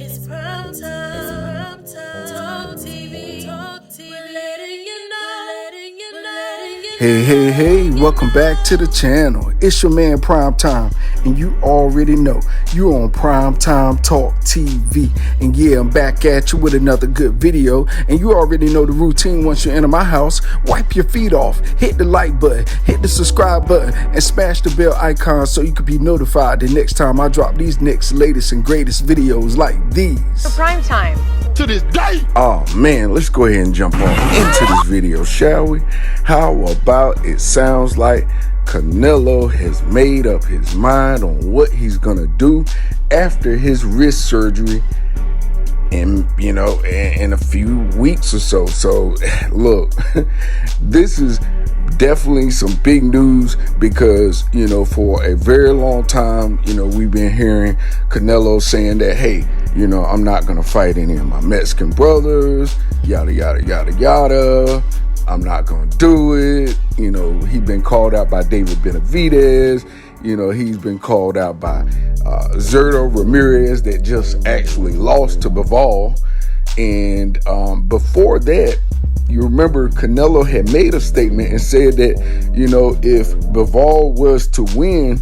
It's prime time. It's prime time. Talk TV. Talk TV. We're letting you know. Hey, welcome back to the channel. It's your man Prime Time, and you already know you're on Prime Time Talk TV. And yeah, I'm back at you with another good video, and you already know the routine. Once you enter my house, wipe your feet off, hit the like button, hit the subscribe button, and smash the bell icon so you can be notified the next time I drop these next latest and greatest videos like these. For Prime Time. To this day. Oh man, let's go ahead and jump on into this video, shall we? How about it sounds like Canelo has made up his mind on what he's gonna do after his wrist surgery in a few weeks or so. So look, this is definitely some big news because, for a very long time, we've been hearing Canelo saying that, hey, I'm not going to fight any of my Mexican brothers, yada, yada, yada, yada. I'm not going to do it. He's been called out by David Benavidez. He's been called out by Zurdo Ramirez that just actually lost to Bivol. And before that, you remember Canelo had made a statement and said that, if Bivol was to win,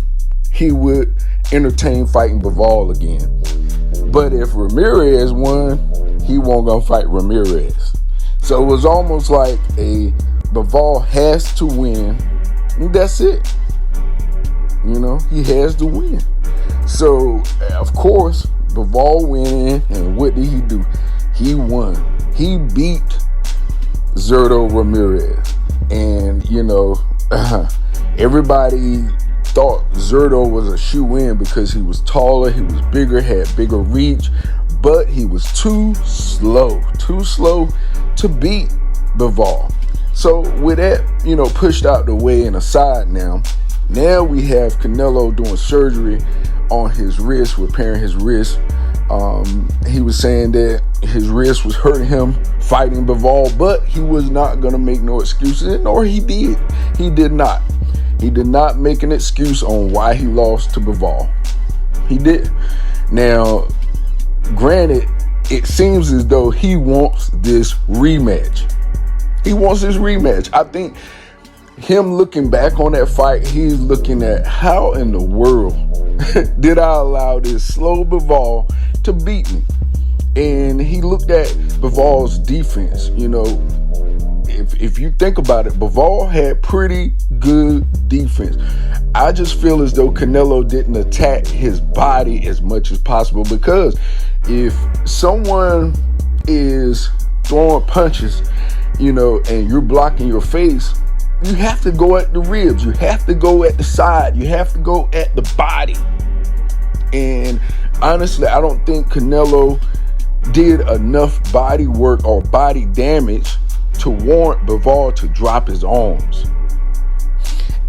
he would entertain fighting Bivol again. But if Ramirez won, he won't gonna fight Ramirez. So it was almost like a Bivol has to win, and that's it. He has to win. So, of course, Bivol went in, and what did he do? He won. He beat Zurdo Ramirez. And, everybody thought Zurdo was a shoe-in because he was taller, he was bigger, had bigger reach, but he was too slow to beat Bivol. So with that, pushed out the way and aside now we have Canelo doing surgery on his wrist, repairing his wrist. He was saying that his wrist was hurting him fighting Bivol, but he was not going to make no excuses, nor he did. He did not. He did not make an excuse on why he lost to Bivol. He did. Now, granted, it seems as though he wants this rematch. He wants this rematch. I think him looking back on that fight, he's looking at how in the world did I allow this slow Bivol to beat me? And he looked at Bivol's defense. If you think about it, Bivol had pretty good defense. I just feel as though Canelo didn't attack his body as much as possible, because if someone is throwing punches, and you're blocking your face, you have to go at the ribs, you have to go at the side, you have to go at the body. And honestly, I don't think Canelo did enough body work or body damage to warrant Bivol to drop his arms.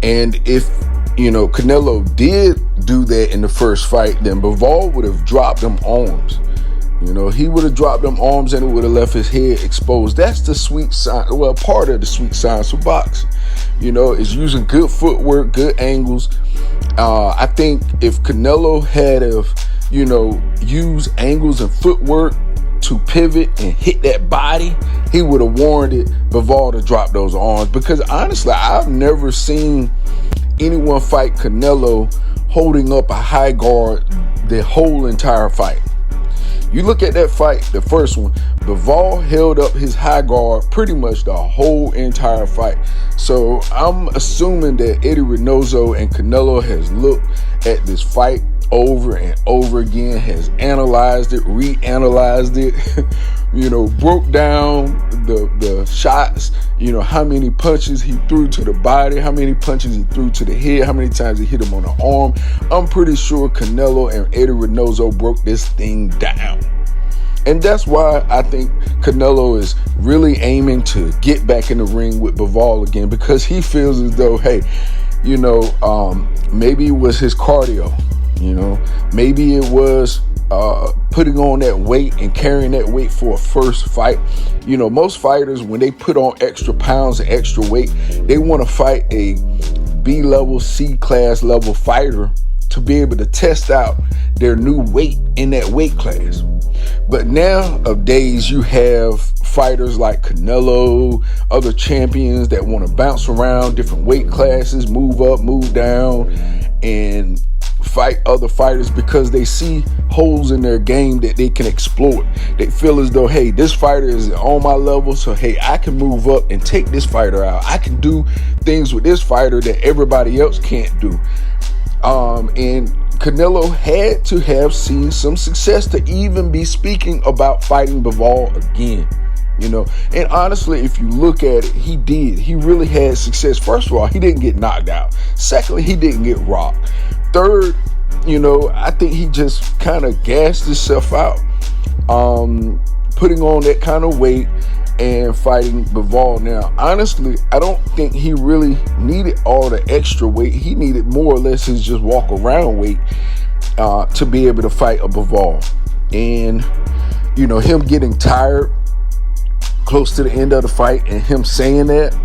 And if Canelo did do that in the first fight, then Bivol would have dropped them arms. He would have dropped them arms and it would have left his head exposed. That's the sweet science, well, part of the sweet science of boxing. Is using good footwork, good angles. I think if Canelo had used angles and footwork to pivot and hit that body, he would have warranted Bivol to drop those arms. Because honestly, I've never seen anyone fight Canelo holding up a high guard the whole entire fight. You look at that fight, the first one, Bivol held up his high guard pretty much the whole entire fight. So I'm assuming that Eddie Reynoso and Canelo has looked at this fight over and over again, has analyzed it, reanalyzed it, broke down the shots, how many punches he threw to the body, how many punches he threw to the head, how many times he hit him on the arm. I'm pretty sure Canelo and Eddie Reynoso broke this thing down. And that's why I think Canelo is really aiming to get back in the ring with Bivol again, because he feels as though, hey, maybe it was his cardio. Maybe it was putting on that weight and carrying that weight for a first fight. Most fighters, when they put on extra pounds and extra weight, they want to fight a B-level, C-class level fighter to be able to test out their new weight in that weight class. But nowadays you have fighters like Canelo, other champions that want to bounce around different weight classes, move up, move down, and fight other fighters because they see holes in their game that they can exploit. They feel as though, hey, this fighter is on my level, so hey, I can move up and take this fighter out. I can do things with this fighter that everybody else can't do. And Canelo had to have seen some success to even be speaking about fighting Bivol again. And honestly, if you look at it, he did. He really had success. First of all, he didn't get knocked out. Secondly, he didn't get rocked. Third, I think he just kind of gassed himself out, putting on that kind of weight and fighting Bivol. Now, honestly, I don't think he really needed all the extra weight. He needed more or less his just walk around weight to be able to fight a Bivol. And, him getting tired close to the end of the fight and him saying that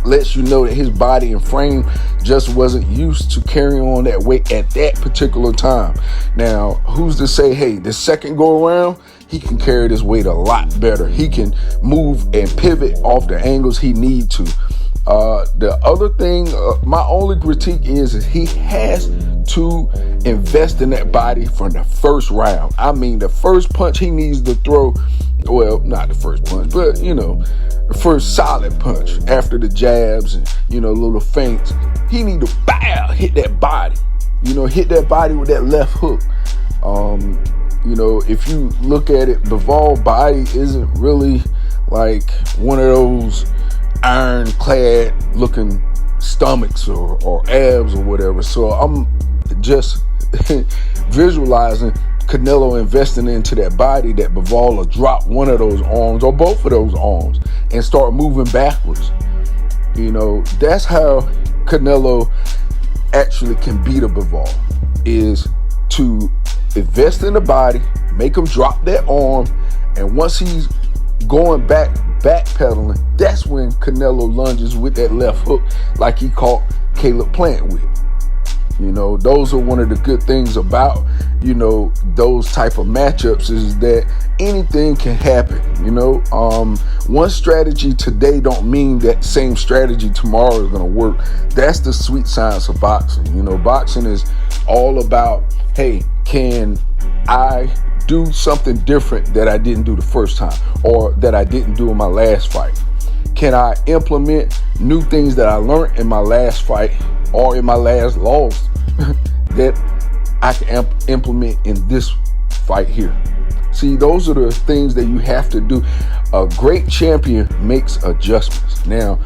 lets you know that his body and frame just wasn't used to carrying on that weight at that particular time. Now, who's to say, hey, the second go around, he can carry this weight a lot better. He can move and pivot off the angles he need to. The other thing, my only critique is he has to invest in that body from the first round. I mean, the first punch he needs to throw, well, not the first punch, but, the first solid punch after the jabs and, little feints, he need to hit that body, hit that body with that left hook. If you look at it, Bivol body isn't really like one of those ironclad looking stomachs or abs or whatever. So I'm just visualizing Canelo investing into that body that Bivol will drop one of those arms or both of those arms and start moving backwards. That's how Canelo actually can beat a Bivol, is to invest in the body, make him drop that arm, and once he's going backpedaling, that's when Canelo lunges with that left hook like he caught Caleb Plant with. Those are one of the good things about, those type of matchups is that anything can happen. One strategy today don't mean that same strategy tomorrow is going to work. That's the sweet science of boxing. Boxing is all about, hey, can I do something different that I didn't do the first time or that I didn't do in my last fight? Can I implement new things that I learned in my last fight or in my last loss that I can implement in this fight here? See, those are the things that you have to do. A great champion makes adjustments. Now,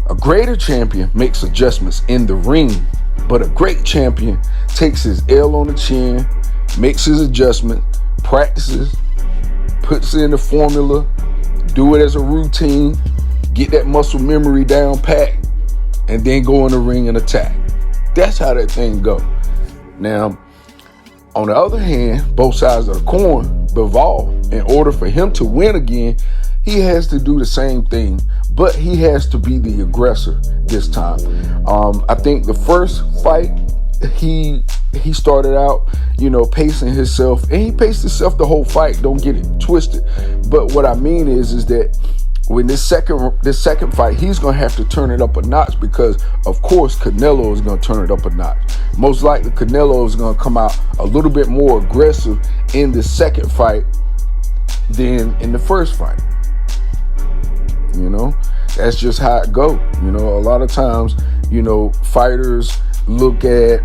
a greater champion makes adjustments in the ring, but a great champion takes his L on the chin, makes his adjustment, practices, puts in the formula, do it as a routine, get that muscle memory down pat, and then go in the ring and attack. That's how that thing go. Now, on the other hand, both sides of the coin, Bivol, in order for him to win again, he has to do the same thing, but he has to be the aggressor this time. I think the first fight, he started out, pacing himself, and he paced himself the whole fight. Don't get it twisted. But what I mean is that when this second fight, he's going to have to turn it up a notch because, of course, Canelo is going to turn it up a notch. Most likely, Canelo is going to come out a little bit more aggressive in the second fight than in the first fight. That's just how it goes. A lot of times, fighters look at,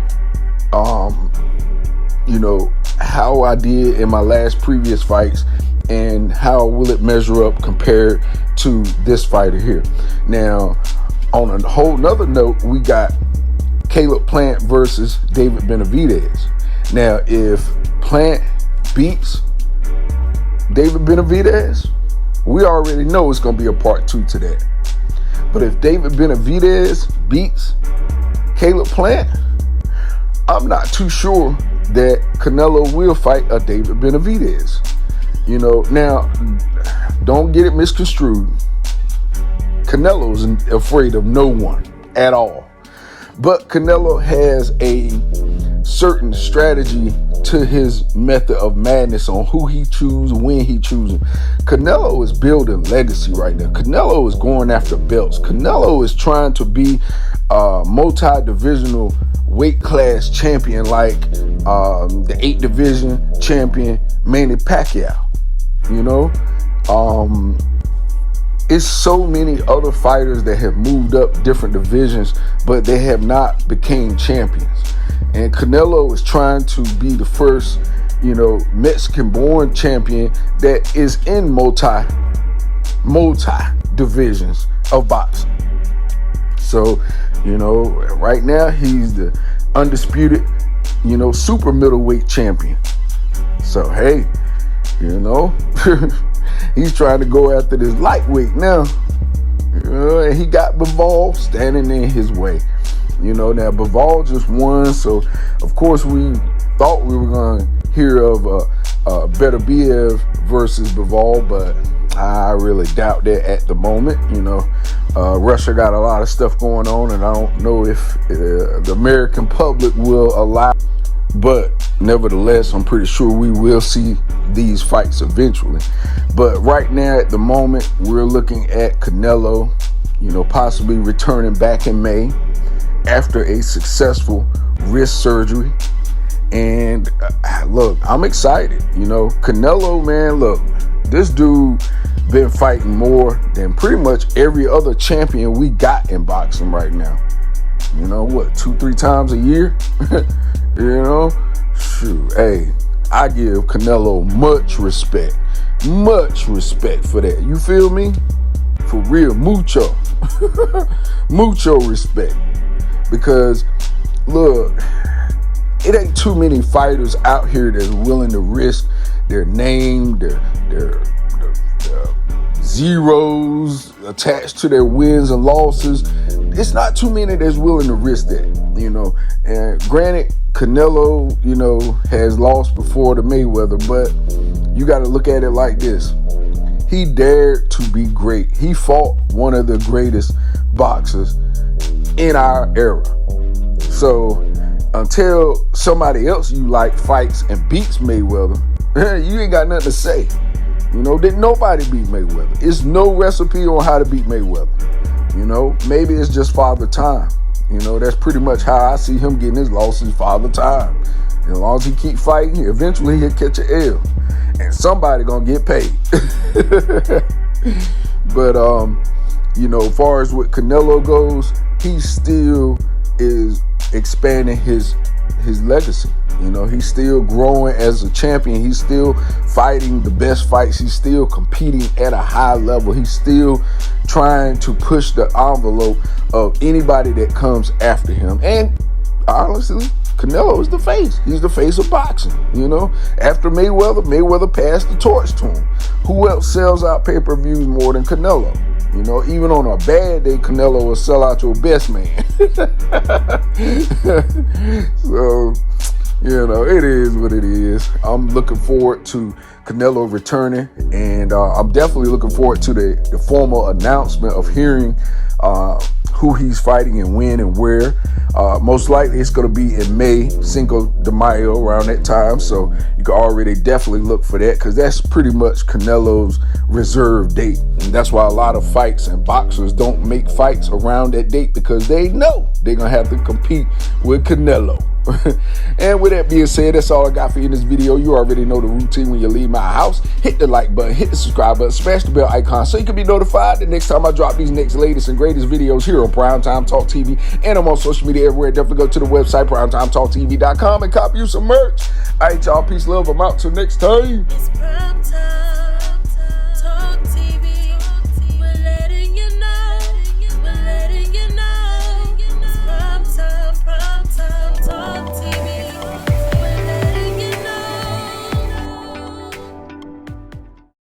how I did in my previous fights and how will it measure up compared to this fighter here. Now, on a whole nother note, we got Caleb Plant versus David Benavidez. Now, if Plant beats David Benavidez, we already know it's going to be a part 2 to that. But if David Benavidez beats Caleb Plant, I'm not too sure that Canelo will fight a David Benavidez. Now, don't get it misconstrued. Canelo isn't afraid of no one at all. But Canelo has a certain strategy to his method of madness on who he chooses, when he chooses. Canelo is building legacy right now. Canelo is going after belts. Canelo is trying to be a multi-divisional weight class champion like the 8 division champion Manny Pacquiao. You know, it's so many other fighters that have moved up different divisions, but they have not became champions. And Canelo is trying to be the first, you know, Mexican-born champion that is in multi divisions of boxing. So, you know, right now he's the undisputed, you know, super middleweight champion. So, hey, you know, he's trying to go after this lightweight now. You know, and he got Bivol standing in his way. You know, now Bivol just won, so of course we thought we were going to hear of Benavidez versus Bivol, but I really doubt that at the moment. You know, Russia got a lot of stuff going on, and I don't know if the American public will allow. But nevertheless, I'm pretty sure we will see these fights eventually. But right now, at the moment, we're looking at Canelo, you know, possibly returning back in May after a successful wrist surgery. And look, I'm excited. You know, Canelo, man, look, this dude been fighting more than pretty much every other champion we got in boxing right now. You know what, 2-3 times a year? You know, shoot, hey, I give Canelo much respect for that. You feel me? For real, mucho respect. Because look, it ain't too many fighters out here that's willing to risk their name, their zeros attached to their wins and losses. It's not too many that's willing to risk that, you know. And granted, Canelo, you know, has lost before to Mayweather, but you got to look at it like this. He dared to be great. He fought one of the greatest boxers in our era. So until somebody else you like fights and beats Mayweather, you ain't got nothing to say. You know, didn't nobody beat Mayweather. It's no recipe on how to beat Mayweather. You know, maybe it's just father time. You know, that's pretty much how I see him getting his losses, father time. And as long as he keep fighting, eventually he'll catch an L. And somebody gonna get paid. But, you know, as far as what Canelo goes, he still is expanding his legacy. You know, he's still growing as a champion. He's still fighting the best fights. He's still competing at a high level. He's still trying to push the envelope of anybody that comes after him. And honestly, Canelo is the face. He's the face of boxing. You know, after Mayweather passed the torch to him. Who else sells out pay-per-views more than Canelo? You know, even on a bad day, Canelo will sell out your best man. So, you know, it is what it is. I'm looking forward to Canelo returning, and I'm definitely looking forward to the formal announcement of hearing who he's fighting and when and where. Most likely it's going to be in May, Cinco de Mayo, around that time. So you can already definitely look for that, because that's pretty much Canelo's reserve date. And that's why a lot of fights and boxers don't make fights around that date, because they know they're going to have to compete with Canelo. And with that being said, that's all I got for you in this video. You already know the routine when you leave my house. Hit the like button, hit the subscribe button, smash the bell icon so you can be notified the next time I drop these next latest and greatest videos here on Primetime Talk TV. And I'm on social media everywhere. Definitely go to the website, primetimetalktv.com, and copy you some merch. All right, y'all. Peace, love. I'm out till next time.